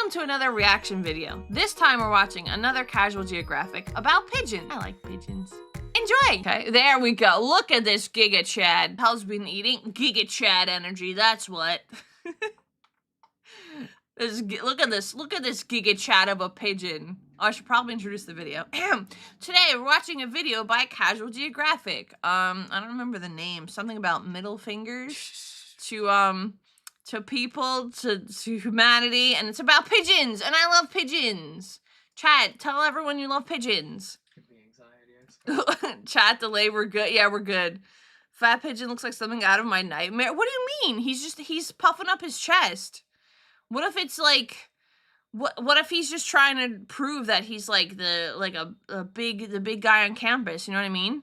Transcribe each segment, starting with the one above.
Welcome to another reaction video. This time we're watching another Casual Geographic about pigeons. I like pigeons. Enjoy! Okay, there we go. Look at this Giga Chad. How's been eating? Giga Chad energy, that's what. Look at this Giga Chad of a pigeon. Oh, I should probably introduce the video. Today we're watching a video by Casual Geographic. I don't remember the name. Something about middle fingers to people, to humanity, and it's about pigeons, and I love pigeons. Chat, tell everyone you love pigeons. Chat, delay, we're good. Yeah, we're good. Fat pigeon looks like something out of my nightmare. What do you mean? He's puffing up his chest. What if it's like, what if he's just trying to prove that he's like the big guy on campus? You know what I mean?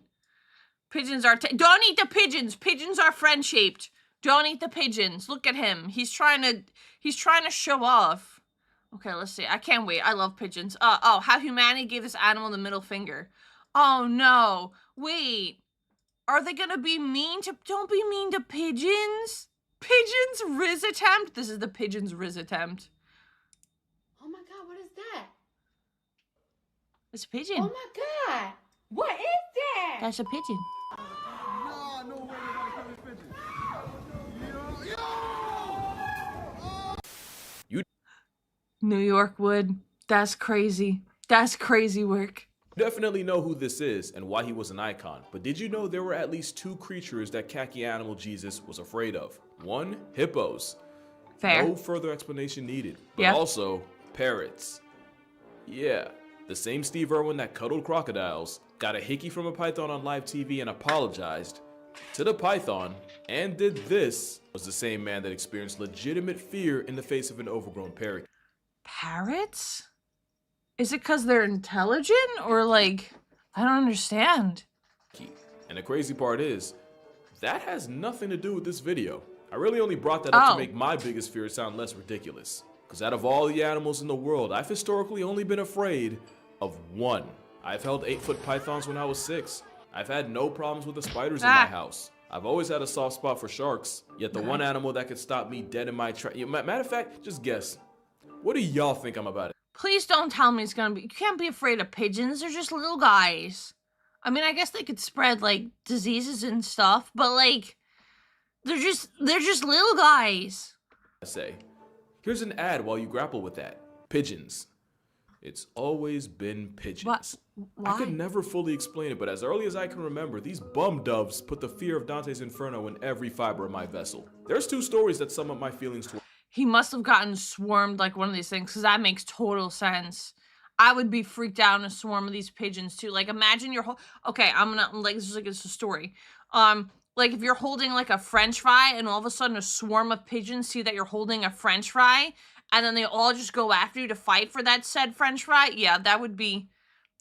Pigeons are don't eat the pigeons. Pigeons are friend shaped. Don't eat the pigeons. Look at him. He's trying to show off. Okay, let's see. I can't wait. I love pigeons. Oh, how humanity gave this animal the middle finger. Oh no. Wait. Are they gonna be mean to? Don't be mean to pigeons. Pigeons Riz attempt. This is the pigeons Riz attempt. Oh my god, what is that? It's a pigeon. Oh my god. What is that? That's a pigeon. No way they're gonna kill this pigeon. New York wood. That's crazy. That's crazy work. You definitely know who this is and why he was an icon, but did you know there were at least two creatures that khaki animal Jesus was afraid of? One, hippos. Fair. No further explanation needed. But Yep. also, parrots. Yeah, the same Steve Irwin that cuddled crocodiles, got a hickey from a python on live TV and apologized to the python, and did this, was the same man that experienced legitimate fear in the face of an overgrown parakeet. Parrots? Is it because they're intelligent or like, I don't understand. And the crazy part is, that has nothing to do with this video. I really only brought that up to make my biggest fear sound less ridiculous. Because out of all the animals in the world, I've historically only been afraid of one. I've held 8-foot pythons when I was 6. I've had no problems with the spiders in my house. I've always had a soft spot for sharks. Yet the one animal that could stop me dead in my tracks. Matter of fact, just guess. What do y'all think I'm about it? Please don't tell me it's gonna be. You can't be afraid of pigeons. They're just little guys. I mean, I guess they could spread like diseases and stuff, but like, they're just little guys. I say, here's an ad while you grapple with that. Pigeons. It's always been pigeons. What? Why? I could never fully explain it, but as early as I can remember, these bum doves put the fear of Dante's Inferno in every fiber of my vessel. There's two stories that sum up my feelings towards. He must have gotten swarmed like one of these things, because that makes total sense. I would be freaked out in a swarm of these pigeons too. Like, imagine your whole. Okay, I'm gonna like this is like it's a story. Like if you're holding like a French fry, and all of a sudden a swarm of pigeons see that you're holding a French fry, and then they all just go after you to fight for that said French fry. Yeah, that would be.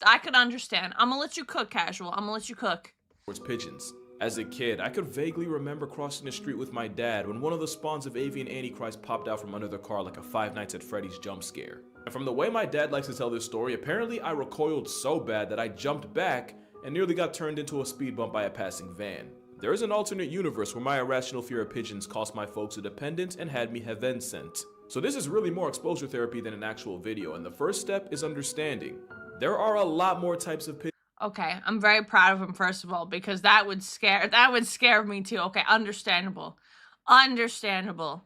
I could understand. I'm gonna let you cook, Casual. I'm gonna let you cook. Towards pigeons. As a kid, I could vaguely remember crossing the street with my dad when one of the spawns of avian antichrist popped out from under the car like a Five Nights at Freddy's jump scare. And from the way my dad likes to tell this story, apparently I recoiled so bad that I jumped back and nearly got turned into a speed bump by a passing van. There is an alternate universe where my irrational fear of pigeons cost my folks a dependent and had me heaven sent. So this is really more exposure therapy than an actual video, and the first step is understanding. There are a lot more types of pigeons. Okay, I'm very proud of him, first of all, because that would scare me too. Okay, understandable. Understandable.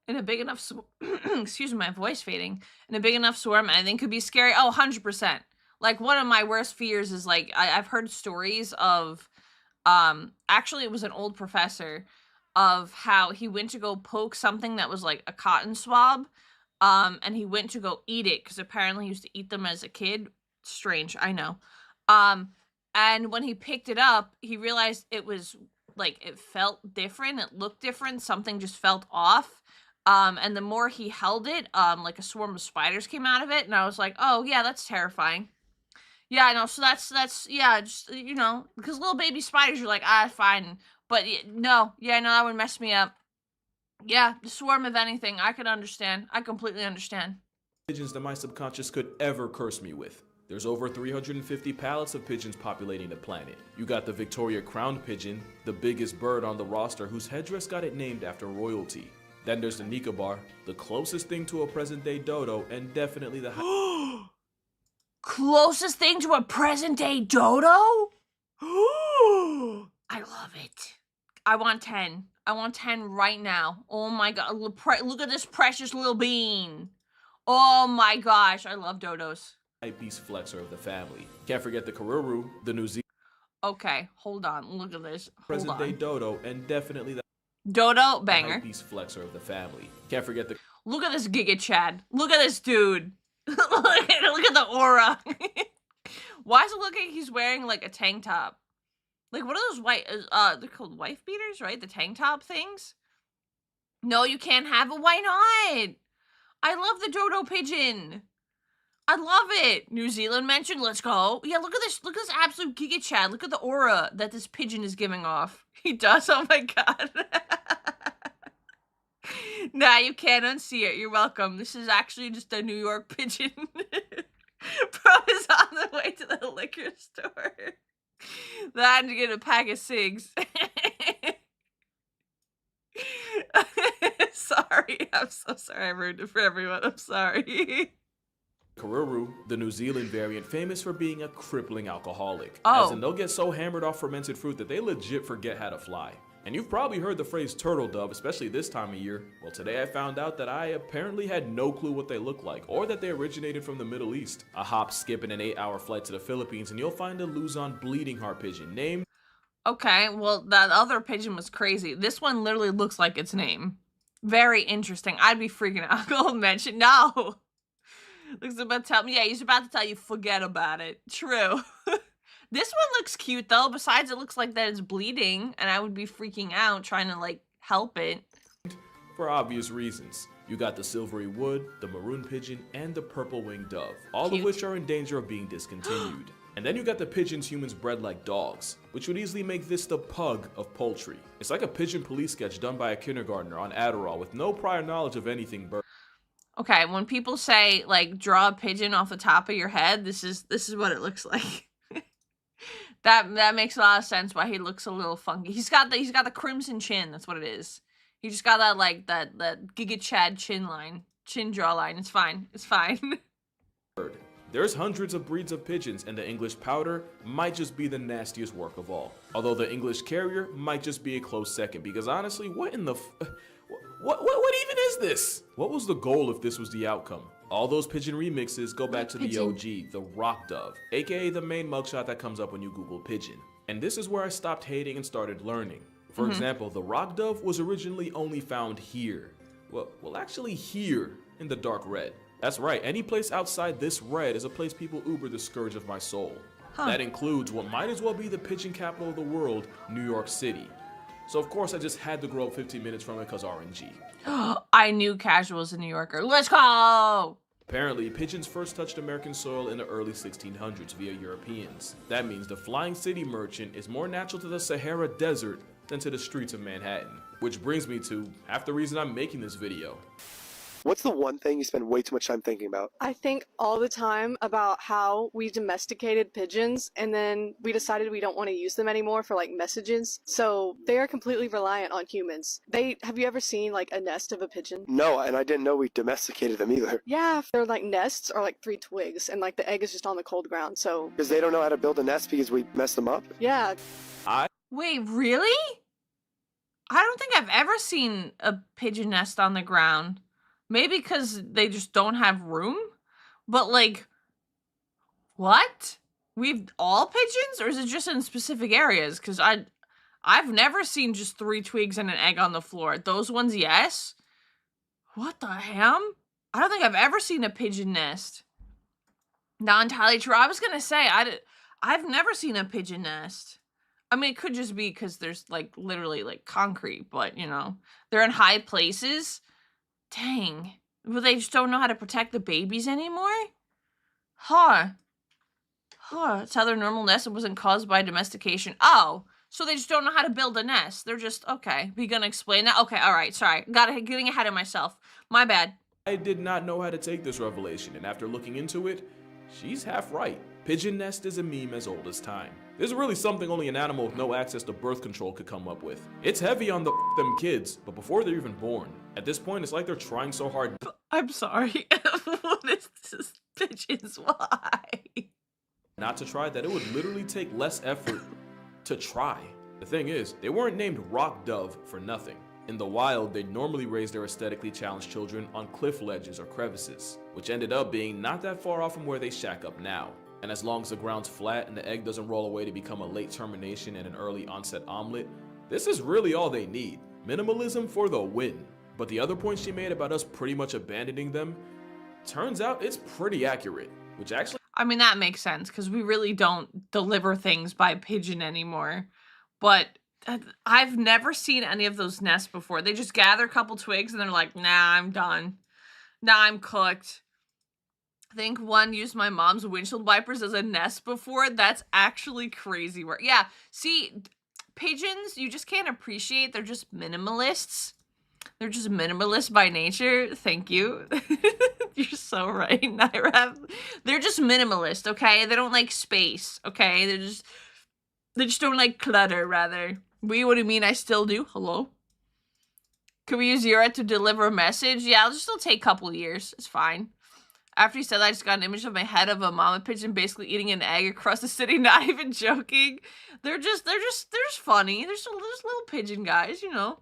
In a big enough excuse me, my voice fading. In a big enough swarm, anything could be scary. Oh, 100%. Like, one of my worst fears is, like, I've heard stories of, actually, it was an old professor, of how he went to go poke something that was, like, a cotton swab, and he went to go eat it, because apparently he used to eat them as a kid. Strange, I know. And when he picked it up, he realized it was, like, it felt different, it looked different, something just felt off. And the more he held it, like a swarm of spiders came out of it, and I was like, oh, yeah, that's terrifying. Yeah, I know, so that's, yeah, just, you know, because little baby spiders, you're like, ah, fine, but no, yeah, no, that would mess me up. Yeah, the swarm of anything, I could understand, I completely understand. Pigeons that my subconscious could ever curse me with. There's over 350 pallets of pigeons populating the planet. You got the Victoria crowned pigeon, the biggest bird on the roster whose headdress got it named after royalty. Then there's the Nicobar, the closest thing to a present-day dodo, and definitely the Closest thing to a present-day dodo? I love it. I want 10. I want 10 right now. Oh my god. Look at this precious little bean. Oh my gosh. I love dodos. beast flexor of the family. Can't forget the Karuru, the New Zealand Okay, hold on. Look at this. Hold present-day on. dodo, and definitely the Dodo banger. beast flexor of the family. Can't forget the Look at this Giga Chad. Look at this dude. Look at the aura. Why does it look like he's wearing like a tank top? Like what are those white they're called wife beaters, right? The tank top things? No, you can't have it. Why not? I love the dodo pigeon. I love it. New Zealand mentioned. Let's go. Yeah, look at this. Look at this absolute Giga Chad. Look at the aura that this pigeon is giving off. He does. Oh my god. Nah, you can't unsee it. You're welcome. This is actually just a New York pigeon. Bro is on the way to the liquor store. That to get a pack of cigs. Sorry. I'm so sorry. I ruined it for everyone. I'm sorry. Karuru, the New Zealand variant, famous for being a crippling alcoholic. Oh. As in, they'll get so hammered off fermented fruit that they legit forget how to fly. And you've probably heard the phrase turtle dove, especially this time of year. Well, today I found out that I apparently had no clue what they look like, or that they originated from the Middle East. A hop, skip, and an 8-hour flight to the Philippines, and you'll find a Luzon bleeding heart pigeon named... Okay, well, that other pigeon was crazy. This one literally looks like its name. Very interesting. I'd be freaking out. Go mention. No. Looks about to tell me. Yeah, he's about to tell you, forget about it. True. This one looks cute, though. Besides, it looks like that it's bleeding, and I would be freaking out trying to, like, help it. For obvious reasons. You got the silvery wood, the maroon pigeon, and the purple-winged dove, all Cute. of which are in danger of being discontinued. And then you got the pigeons humans bred like dogs, which would easily make this the pug of poultry. It's like a pigeon police sketch done by a kindergartner on Adderall with no prior knowledge of anything bird. Okay, when people say, like, draw a pigeon off the top of your head, this is what it looks like. That makes a lot of sense why he looks a little funky. He's got the crimson chin, that's what it is. He just got that, like, that Giga Chad chin jawline. It's fine. It's fine. There's hundreds of breeds of pigeons, and the English pouter might just be the nastiest work of all. Although the English carrier might just be a close second, because honestly, what in the what even is this? What was the goal if this was the outcome? All those pigeon remixes go back to the OG, the rock dove, aka the main mugshot that comes up when you Google pigeon. And this is where I stopped hating and started learning. For example, the rock dove was originally only found here. Well, actually here in the dark red. That's right, any place outside this red is a place people uber the scourge of my soul. That includes what might as well be the pigeon capital of the world, New York City. So of course I just had to grow up 15 minutes from it because RNG. I knew Casual was a New Yorker. Let's go! Apparently, pigeons first touched American soil in the early 1600s via Europeans. That means the flying city merchant is more natural to the Sahara Desert than to the streets of Manhattan. Which brings me to half the reason I'm making this video. What's the one thing you spend way too much time thinking about? I think all the time about how we domesticated pigeons and then we decided we don't want to use them anymore for like messages. So they are completely reliant on humans. Have you ever seen like a nest of a pigeon? No, and I didn't know we domesticated them either. Yeah, they're like nests or like 3 twigs and like the egg is just on the cold ground. So Because they don't know how to build a nest because we messed them up? yeah. Wait, really? I don't think I've ever seen a pigeon nest on the ground. Maybe because they just don't have room? But, like, what? We've all pigeons? Or is it just in specific areas? Because I've never seen just 3 twigs and an egg on the floor. Those ones, yes? What the ham? I don't think I've ever seen a pigeon nest. Not entirely true. I was going to say, I've never seen a pigeon nest. I mean, it could just be because there's, like, literally, like, concrete. But, you know, they're in high places. Dang. Well, they just don't know how to protect the babies anymore? It's how their normal nest wasn't caused by domestication. Oh, so they just don't know how to build a nest. They're just, okay. We gonna explain that? Okay, alright, sorry. Getting ahead of myself. My bad. I did not know how to take this revelation, and after looking into it, She's half right. Pigeon nest is a meme as old as time. This is really something only an animal with no access to birth control could come up with. It's heavy on the them kids, but before they're even born. At this point, it's like they're trying so hard. I'm sorry. What is this? Pigeons, why? Not to try that it would literally take less effort to try. The thing is, they weren't named rock dove for nothing. In the wild, they'd normally raise their aesthetically challenged children on cliff ledges or crevices, which ended up being not that far off from where they shack up now. And as long as the ground's flat and the egg doesn't roll away to become a late termination and an early onset omelet, this is really all they need. Minimalism for the win. But the other point she made about us pretty much abandoning them, turns out it's pretty accurate, which actually... I mean, that makes sense, because we really don't deliver things by pigeon anymore. But I've never seen any of those nests before. They just gather a couple twigs and they're like, nah, I'm done. Nah, I'm cooked. I think one used my mom's windshield wipers as a nest before. That's actually crazy work. Yeah, see, pigeons, you just can't appreciate. They're just minimalists. They're just minimalist by nature. Thank you. You're so right, Naira. They're just minimalist, okay? They don't like space, okay? They just don't like clutter, rather. What do you mean? I still do? Hello? Could we use Yura to deliver a message? Yeah, it'll still take a couple years. It's fine. After he said that, I just got an image of my head of a mama pigeon basically eating an egg across the city, not even joking. They're just funny. They're just little pigeon guys, you know.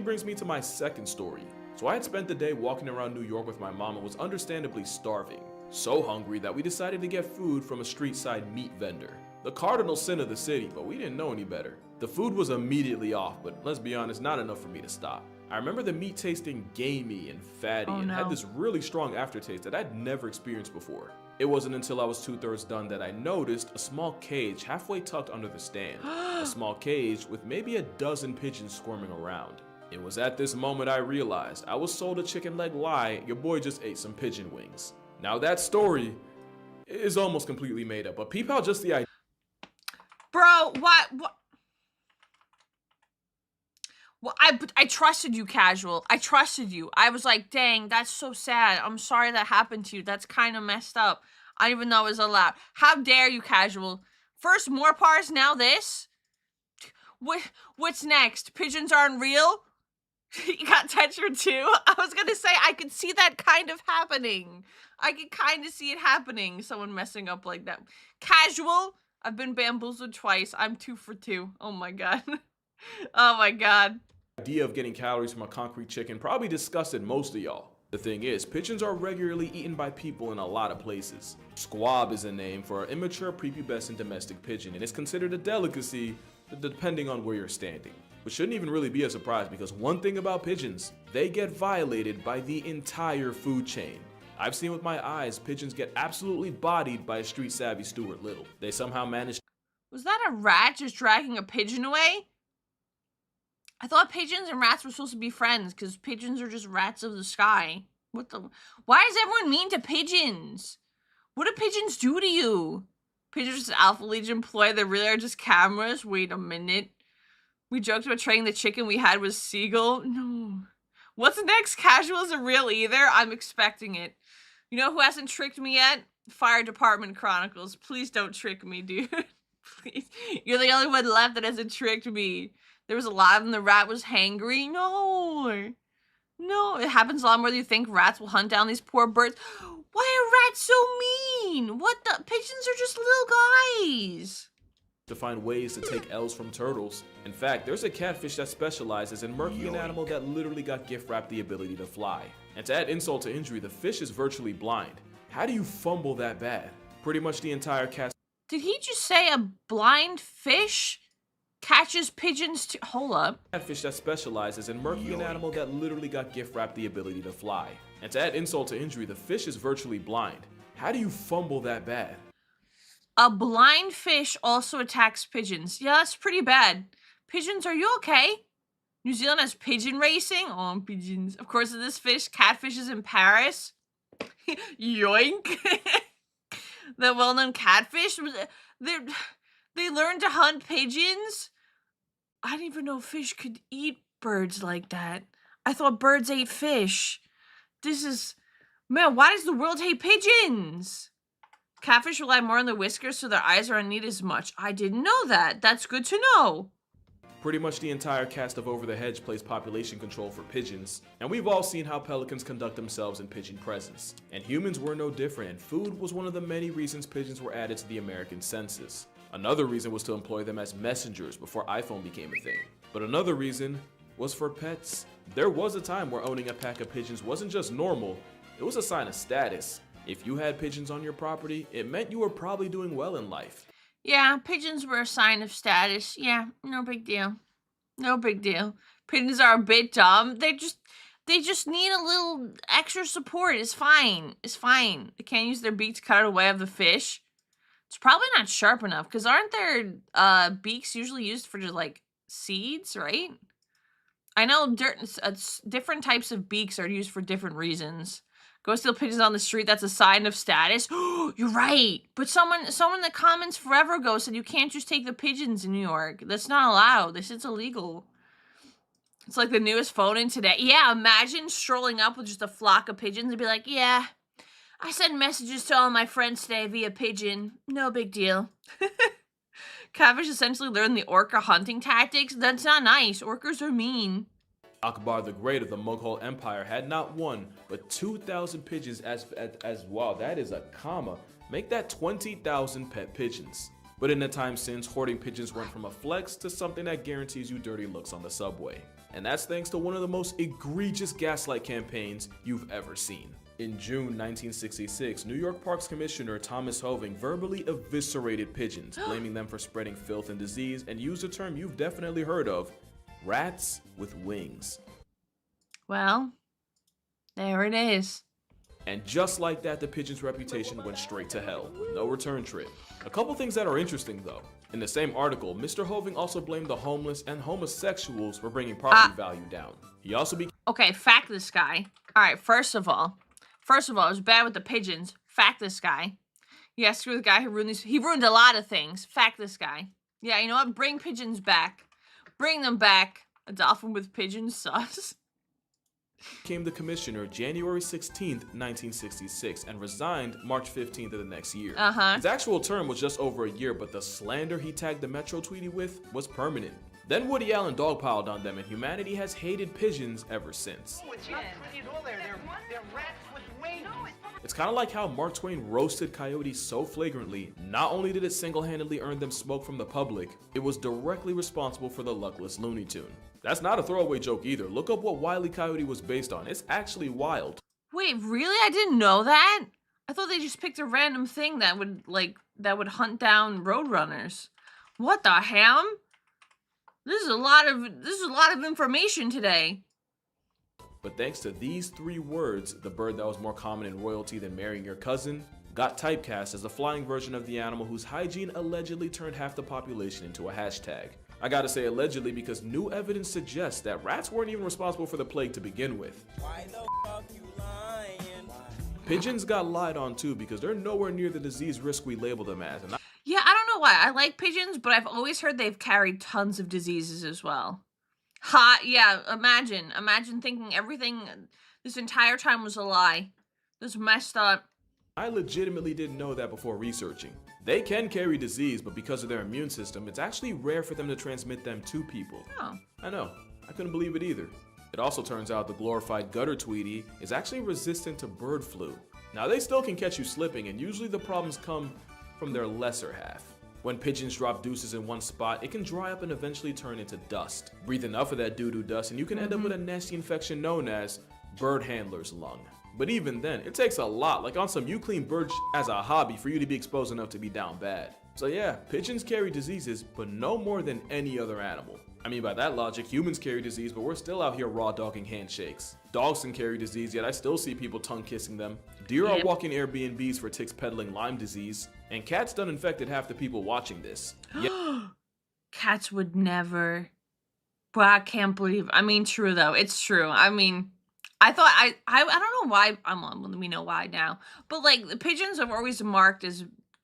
Brings me to my second story. So I had spent the day walking around New York with my mom and was understandably starving. So hungry that we decided to get food from a street side meat vendor. The cardinal sin of the city, but we didn't know any better. The food was immediately off, but let's be honest, not enough for me to stop. I remember the meat tasting gamey and fatty and had this really strong aftertaste that I'd never experienced before. It wasn't until I was 2/3 done that I noticed a small cage halfway tucked under the stand. A small cage with maybe a dozen pigeons squirming around. It was at this moment I realized I was sold a chicken leg lie. Your boy just ate some pigeon wings. Now that story is almost completely made up, but peep out just the idea. Bro, what? Well, I trusted you, Casual. I trusted you. I was like, dang, that's so sad. I'm sorry that happened to you. That's kind of messed up. I didn't even know it was allowed. How dare you, Casual? First more parts, now this? What's next? Pigeons aren't real? You got Tetra too? I was gonna say, I could see that kind of happening. I could kind of see it happening. Someone messing up like that. Casual? I've been bamboozled twice. I'm 2 for 2. Oh my god. Oh my god. Idea of getting calories from a concrete chicken probably disgusted most of y'all. The thing is, pigeons are regularly eaten by people in a lot of places. Squab is a name for an immature prepubescent domestic pigeon, and it's considered a delicacy depending on where you're standing. Which shouldn't even really be a surprise, because one thing about pigeons, they get violated by the entire food chain. I've seen with my eyes pigeons get absolutely bodied by a street savvy Stuart Little. They somehow managed. Was that a rat just dragging a pigeon away? I thought pigeons and rats were supposed to be friends, because pigeons are just rats of the sky. What the? Why is everyone mean to pigeons? What do pigeons do to you? Pigeons are Alpha Legion employee, they really are just cameras? Wait a minute. We joked about trading the chicken we had with Seagull. No. What's next? Casual isn't real either. I'm expecting it. You know who hasn't tricked me yet? Fire Department Chronicles. Please don't trick me, dude. Please. You're the only one left that hasn't tricked me. There was a lot of them. The rat was hangry. No. No. It happens a lot more than you think. Rats will hunt down these poor birds. Why are rats so mean? What the? Pigeons are just little guys. To find ways to take L's from turtles. In fact, there's a catfish that specializes in murking an animal that literally got gift wrapped the ability to fly. And to add insult to injury, the fish is virtually blind. How do you fumble that bad? Pretty much the entire cast. Did he just say a blind fish catches pigeons to— hold up. Catfish that specializes in murking an animal that literally got gift wrapped the ability to fly. And to add insult to injury, the fish is virtually blind. How do you fumble that bad? A blind fish also attacks pigeons. Yeah, that's pretty bad. Pigeons, are you okay? New Zealand has pigeon racing? Oh, pigeons. Of course, this fish, catfish is in Paris. Yoink. The well-known catfish, they learned to hunt pigeons? I didn't even know fish could eat birds like that. I thought birds ate fish. This is... man, why does the world hate pigeons? Catfish rely more on the whiskers so their eyes aren't need as much. I didn't know that. That's good to know. Pretty much the entire cast of Over the Hedge plays population control for pigeons, and we've all seen how pelicans conduct themselves in pigeon presence. And humans were no different, and food was one of the many reasons pigeons were added to the American census. Another reason was to employ them as messengers before iPhone became a thing. But another reason was for pets. There was a time where owning a pack of pigeons wasn't just normal, it was a sign of status. If you had pigeons on your property, it meant you were probably doing well in life. Yeah, pigeons were a sign of status. Yeah, no big deal. No big deal. Pigeons are a bit dumb. They just need a little extra support. It's fine. It's fine. They can't use their beak to cut away of the fish. It's probably not sharp enough, because aren't their beaks usually used for just like seeds, right? I know different types of beaks are used for different reasons. Go steal pigeons on the street, that's a sign of status. You're right. But someone in the comments forever ago said you can't just take the pigeons in New York. That's not allowed. This is illegal. It's like the newest phone in today. Yeah, imagine strolling up with just a flock of pigeons and be like, yeah, I send messages to all my friends today via pigeon. No big deal. Catfish essentially learned the orca hunting tactics. That's not nice. Orcas are mean. Akbar the Great of the Mughal Empire had not one, but 2,000 pigeons as wow, that is a comma. Make that 20,000 pet pigeons. But in the time since, hoarding pigeons went from a flex to something that guarantees you dirty looks on the subway. And that's thanks to one of the most egregious gaslight campaigns you've ever seen. In June 1966, New York Parks Commissioner Thomas Hoving verbally eviscerated pigeons, blaming them for spreading filth and disease, and used a term you've definitely heard of, rats with wings. Well, there it is. And just like that, the pigeon's reputation went straight to hell. No return trip. A couple things that are interesting though. In the same article, Mr. Hoving also blamed the homeless and homosexuals for bringing property value down. He also Okay, fact this guy. Alright, first of all, it was bad with the pigeons. Fact this guy. Yeah, screw the guy who ruined these. He ruined a lot of things. Fact this guy. Yeah, you know what? Bring pigeons back. Bring them back. A dolphin with pigeons sus. became the commissioner January 16th, 1966, and resigned March 15th of the next year. His actual term was just over a year, but the slander he tagged the Metro Tweety with was permanent. Then Woody Allen dogpiled on them, and humanity has hated pigeons ever since. Oh, it's not pretty at all there. They're rats with wings. It's kind of like how Mark Twain roasted coyotes so flagrantly, not only did it single-handedly earn them smoke from the public, it was directly responsible for the luckless Looney Tune. That's not a throwaway joke either. Look up what Wile E. Coyote was based on. It's actually wild. Wait, really? I didn't know that? I thought they just picked a random thing that would hunt down roadrunners. What the ham? This is a lot of information today. But thanks to these 3 words, the bird that was more common in royalty than marrying your cousin got typecast as a flying version of the animal whose hygiene allegedly turned half the population into a hashtag. I gotta say allegedly because new evidence suggests that rats weren't even responsible for the plague to begin with. Why the fuck you lying? Pigeons got lied on too because they're nowhere near the disease risk we label them as. Yeah, I don't know why. I like pigeons, but I've always heard they've carried tons of diseases as well. Yeah, imagine thinking everything this entire time was a lie. This messed up. I legitimately didn't know that before researching. They can carry disease, but because of their immune system, it's actually rare for them to transmit them to people. Oh. I know. I couldn't believe it either. It also turns out the glorified gutter tweety is actually resistant to bird flu. Now they still can catch you slipping, and usually the problems come from their lesser half. When pigeons drop deuces in one spot, it can dry up and eventually turn into dust. Breathe enough of that doo-doo dust and you can end up with a nasty infection known as bird handler's lung. But even then, it takes a lot, like on some you clean bird as a hobby for you to be exposed enough to be down bad. So yeah, pigeons carry diseases, but no more than any other animal. I mean, by that logic, humans carry disease, but we're still out here raw dogging handshakes. Dogs can carry disease, yet I still see people tongue kissing them. Deer are walking Airbnbs for ticks peddling Lyme disease. And cats done infected half the people watching this. Cats would never. But I can't believe. I mean, true though. It's true. I mean, I thought I don't know why. We know why now. But like the pigeons are always marked as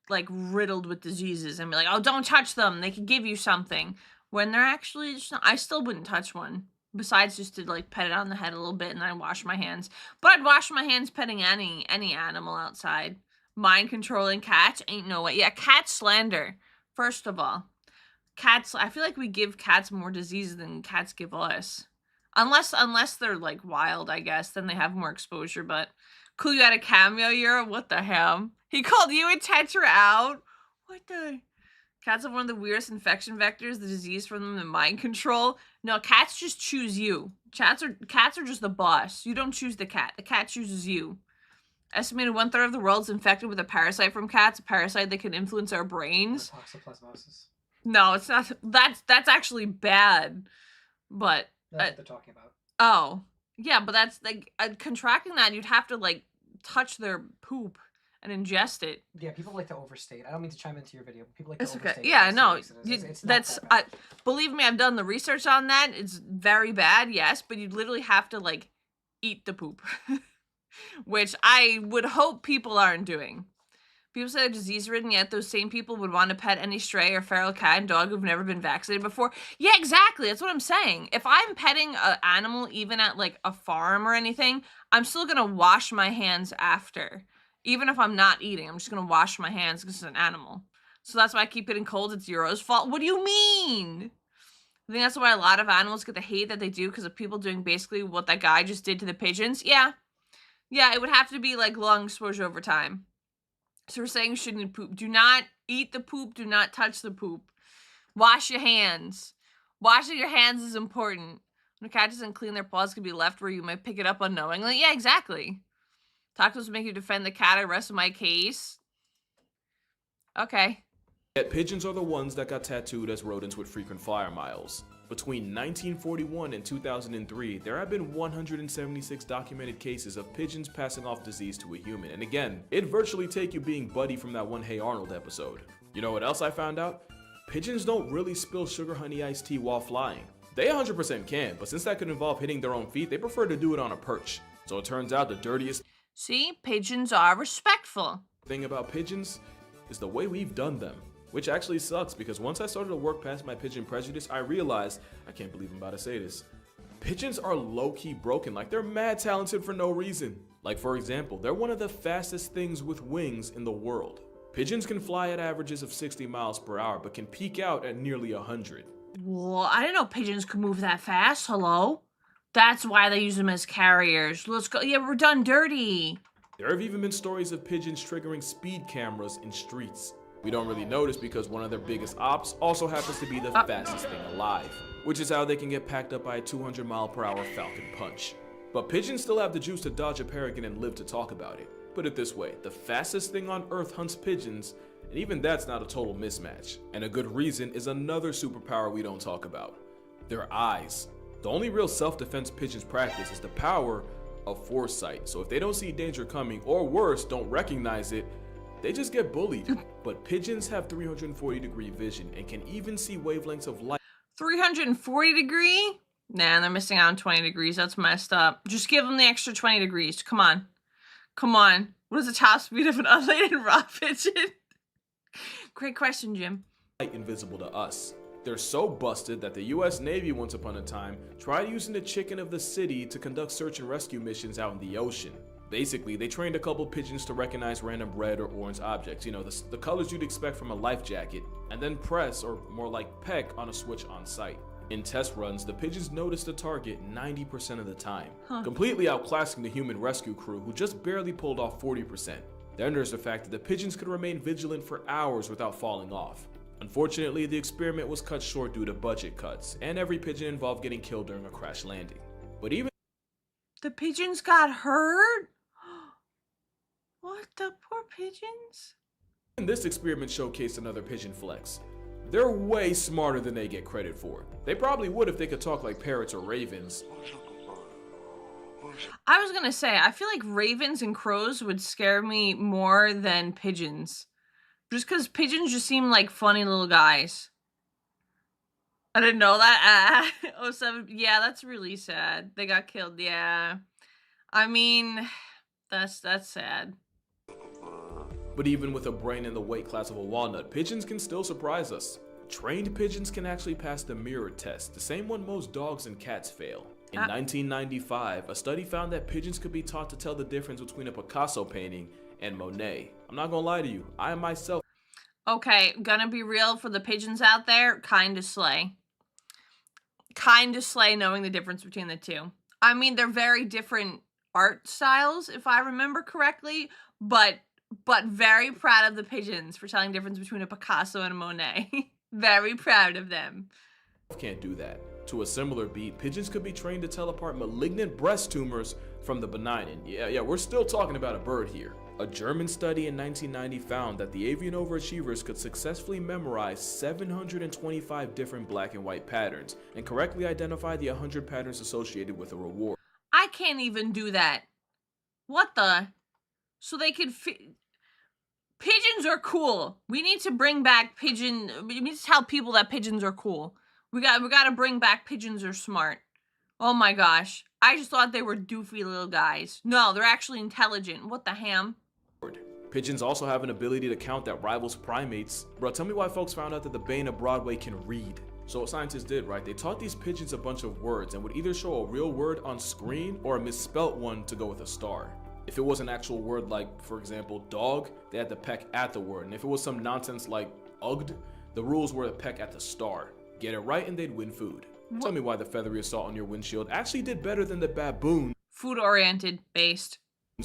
like riddled with diseases and be like, oh, don't touch them. They could give you something. When they're actually just not, I still wouldn't touch one. Besides just to like pet it on the head a little bit and then wash my hands. But I'd wash my hands petting any animal outside. Mind controlling cats ain't no way. Yeah, cat slander. First of all, cats. I feel like we give cats more disease than cats give us. Unless they're like wild, I guess. Then they have more exposure. But cool, you had a cameo year. What the hell? He called you and Tetra out. What the? Cats have one of the weirdest infection vectors. The disease from them, the mind control. No, cats just choose you. Cats are just the boss. You don't choose the cat. The cat chooses you. Estimated 1/3 of the world is infected with a parasite from cats. A parasite that can influence our brains. Toxoplasmosis. No, it's not. That's actually bad. But That's what they're talking about. oh yeah, but that's like contracting that. You'd have to like touch their poop and ingest it. Yeah, people like to overstate. I don't mean to chime into your video, but people like It's to okay. overstate. Yeah, how no, serious it is. It's not that's that bad. believe me, I've done the research on that. It's very bad, yes, but you literally have to like eat the poop, which I would hope people aren't doing. People say they're disease-ridden, yet those same people would want to pet any stray or feral cat and dog who've never been vaccinated before. Yeah, exactly. That's what I'm saying. If I'm petting an animal, even at like a farm or anything, I'm still gonna wash my hands after. Even if I'm not eating, I'm just gonna wash my hands because it's an animal. So that's why I keep getting colds. It's Euro's fault. What do you mean? I think that's why a lot of animals get the hate that they do because of people doing basically what that guy just did to the pigeons. Yeah. Yeah, it would have to be like long exposure over time. So we're saying you shouldn't eat poop. Do not eat the poop. Do not touch the poop. Wash your hands. Washing your hands is important. When a cat doesn't clean their paws, can be left where you might pick it up unknowingly. Yeah, exactly. Tacos make you defend the cat. I rest my case. Okay. Yet pigeons are the ones that got tattooed as rodents with frequent flyer miles. Between 1941 and 2003, there have been 176 documented cases of pigeons passing off disease to a human. And again, it'd virtually take you being Buddy from that one Hey Arnold episode. You know what else I found out? Pigeons don't really spill sugar honey iced tea while flying. They 100% can, but since that could involve hitting their own feet, they prefer to do it on a perch. So it turns out the dirtiest See, pigeons are respectful. thing about pigeons is the way we've done them. Which actually sucks because once I started to work past my pigeon prejudice, I realized, I can't believe I'm about to say this, pigeons are low-key broken, like they're mad talented for no reason. Like for example, they're one of the fastest things with wings in the world. Pigeons can fly at averages of 60 miles per hour, but can peak out at nearly 100. Well, I didn't know pigeons could move that fast. Hello? That's why they use them as carriers. Let's go. Yeah, we're done dirty. There have even been stories of pigeons triggering speed cameras in streets. We don't really notice because one of their biggest ops also happens to be the fastest thing alive, which is how they can get packed up by a 200-mile-per-hour Falcon Punch. But pigeons still have the juice to dodge a peregrine and live to talk about it. Put it this way, the fastest thing on Earth hunts pigeons, and even that's not a total mismatch. And a good reason is another superpower we don't talk about, their eyes. The only real self-defense pigeons practice is the power of foresight. So if they don't see danger coming, or worse, don't recognize it, they just get bullied. But pigeons have 340-degree vision and can even see wavelengths of light. 340 degree? Nah, they're missing out on 20 degrees. That's messed up. Just give them the extra 20 degrees. Come on. Come on. What is the top speed of an unladen raw pigeon? Great question, Jim. Invisible to us. They're so busted that the US Navy once upon a time tried using the chicken of the city to conduct search and rescue missions out in the ocean. Basically, they trained a couple pigeons to recognize random red or orange objects, you know, the colors you'd expect from a life jacket, and then press, or more like peck, on a switch on site. In test runs, the pigeons noticed the target 90% of the time, completely outclassing the human rescue crew who just barely pulled off 40%. Then there's the fact that the pigeons could remain vigilant for hours without falling off. Unfortunately, the experiment was cut short due to budget cuts, and every pigeon involved getting killed during a crash landing. But even The pigeons got hurt? What, the poor pigeons? this experiment showcased another pigeon flex. They're way smarter than they get credit for. They probably would if they could talk like parrots or ravens. I was gonna say, I feel like ravens and crows would scare me more than pigeons. Just because pigeons just seem like funny little guys. I didn't know that. 07. Yeah, that's really sad. They got killed, yeah. I mean, that's sad. But even with a brain in the weight class of a walnut, pigeons can still surprise us. Trained pigeons can actually pass the mirror test, the same one most dogs and cats fail. In 1995, a study found that pigeons could be taught to tell the difference between a Picasso painting and Monet. I'm not gonna lie to you, I myself Okay, gonna be real for the pigeons out there, kinda slay. Kinda slay knowing the difference between the two. I mean, they're very different art styles, if I remember correctly, but very proud of the pigeons for telling the difference between a Picasso and a Monet. Very proud of them. can't do that. To a similar beat, pigeons could be trained to tell apart malignant breast tumors from the benign. And yeah, we're still talking about a bird here. A German study in 1990 found that the avian overachievers could successfully memorize 725 different black and white patterns and correctly identify the 100 patterns associated with a reward. I can't even do that. What the? So they could pigeons are cool. We need to bring back pigeon. We need to tell people that pigeons are cool. We got to bring back pigeons are smart. Oh my gosh. I just thought they were doofy little guys. No, they're actually intelligent. What the ham? Pigeons also have an ability to count that rivals primates. Bro, tell me why folks found out that the Bane of Broadway can read. So what scientists did, right? They taught these pigeons a bunch of words and would either show a real word on screen or a misspelt one to go with a star. If it was an actual word like, for example, dog, they had to peck at the word. And if it was some nonsense like ugged, the rules were to peck at the star. Get it right and they'd win food. Tell me why the feathery assault on your windshield actually did better than the baboons Food-oriented based.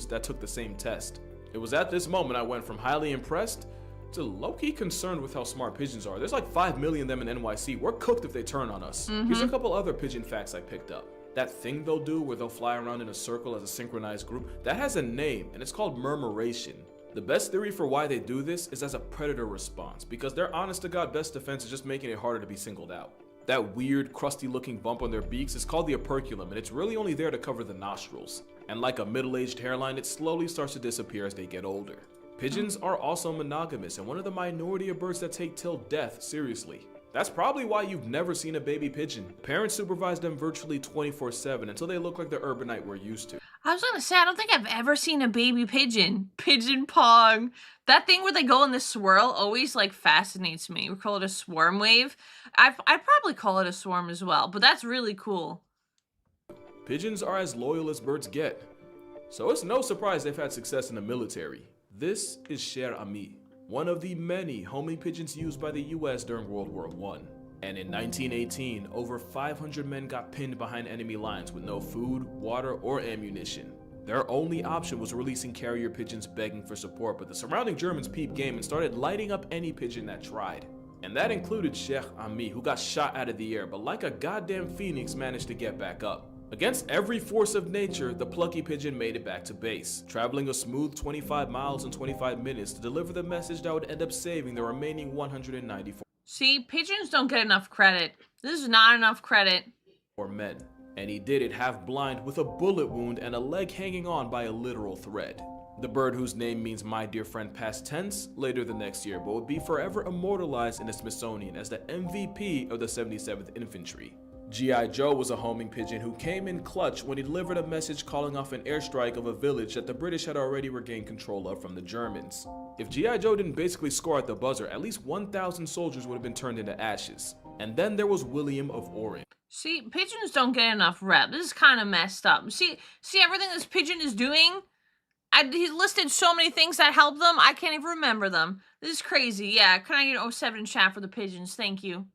that took the same test. It was at this moment I went from highly impressed to low-key concerned with how smart pigeons are. There's like 5 million of them in NYC. We're cooked if they turn on us. Here's a couple other pigeon facts I picked up. That thing they'll do where they'll fly around in a circle as a synchronized group, that has a name and it's called murmuration. The best theory for why they do this is as a predator response, because their honest to God best defense is just making it harder to be singled out. That weird, crusty looking bump on their beaks is called the operculum, and it's really only there to cover the nostrils. And like a middle-aged hairline, it slowly starts to disappear as they get older. Pigeons are also monogamous and one of the minority of birds that take till death seriously. That's probably why you've never seen a baby pigeon. Parents supervise them virtually 24/7 until they look like the urbanite we're used to. I was gonna say, I don't think I've ever seen a baby pigeon. Pigeon pong. That thing where they go in the swirl always like fascinates me. We call it a swarm wave. I'd probably call it a swarm as well, but that's really cool. Pigeons are as loyal as birds get. So it's no surprise they've had success in the military. This is Cher Ami, one of the many homing pigeons used by the US during World War I. And in 1918, over 500 men got pinned behind enemy lines with no food, water, or ammunition. Their only option was releasing carrier pigeons begging for support, but the surrounding Germans peeped game and started lighting up any pigeon that tried. And that included Sheikh Ami, who got shot out of the air, but like a goddamn phoenix managed to get back up. Against every force of nature, the plucky pigeon made it back to base, traveling a smooth 25 miles in 25 minutes to deliver the message that would end up saving the remaining 194 See, pigeons don't get enough credit. This is not enough credit. men. And he did it half blind with a bullet wound and a leg hanging on by a literal thread. The bird, whose name means my dear friend past tense, later the next year, but would be forever immortalized in the Smithsonian as the MVP of the 77th Infantry. G.I. Joe was a homing pigeon who came in clutch when he delivered a message calling off an airstrike of a village that the British had already regained control of from the Germans. If G.I. Joe didn't basically score at the buzzer, at least 1,000 soldiers would have been turned into ashes. And then there was William of Orange. See, pigeons don't get enough rep. This is kind of messed up. See everything this pigeon is doing? He listed so many things that help them, I can't even remember them. This is crazy. Yeah, can I get an 07 in chat for the pigeons? Thank you.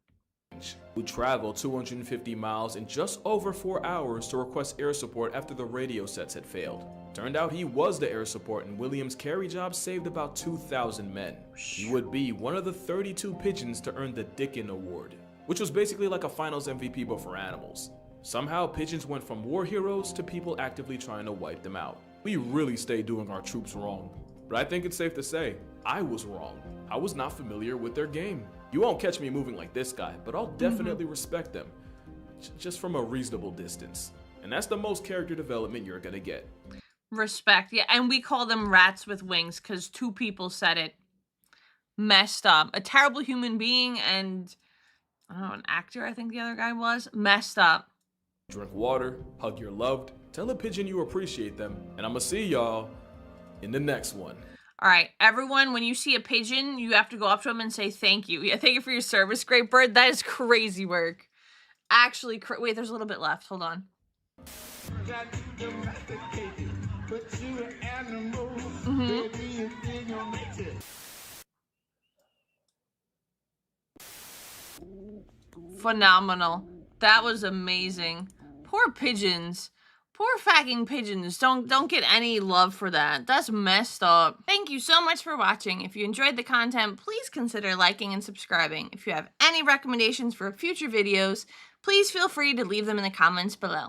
Who traveled 250 miles in just over 4 hours to request air support after the radio sets had failed. Turned out he was the air support, and William's carry job saved about 2,000 men. He would be one of the 32 pigeons to earn the Dickin Award, which was basically like a finals MVP but for animals. Somehow pigeons went from war heroes to people actively trying to wipe them out. We really stayed doing our troops wrong. But I think it's safe to say, I was wrong. I was not familiar with their game. You won't catch me moving like this guy, but I'll definitely respect them. Just from a reasonable distance. And that's the most character development you're gonna get. Respect, yeah, and we call them rats with wings because 2 people said it. Messed up. A terrible human being and, I don't know, an actor I think the other guy was. Messed up. Drink water, hug your loved, tell a pigeon you appreciate them, and I'ma see y'all in the next one. All right, everyone, when you see a pigeon, you have to go up to them and say thank you. Yeah, thank you for your service, great bird. That is crazy work. Actually, wait, there's a little bit left. Hold on. Phenomenal. That was amazing. Poor pigeons. Poor fucking pigeons. Don't get any love for that. That's messed up. Thank you so much for watching. If you enjoyed the content, please consider liking and subscribing. If you have any recommendations for future videos, please feel free to leave them in the comments below.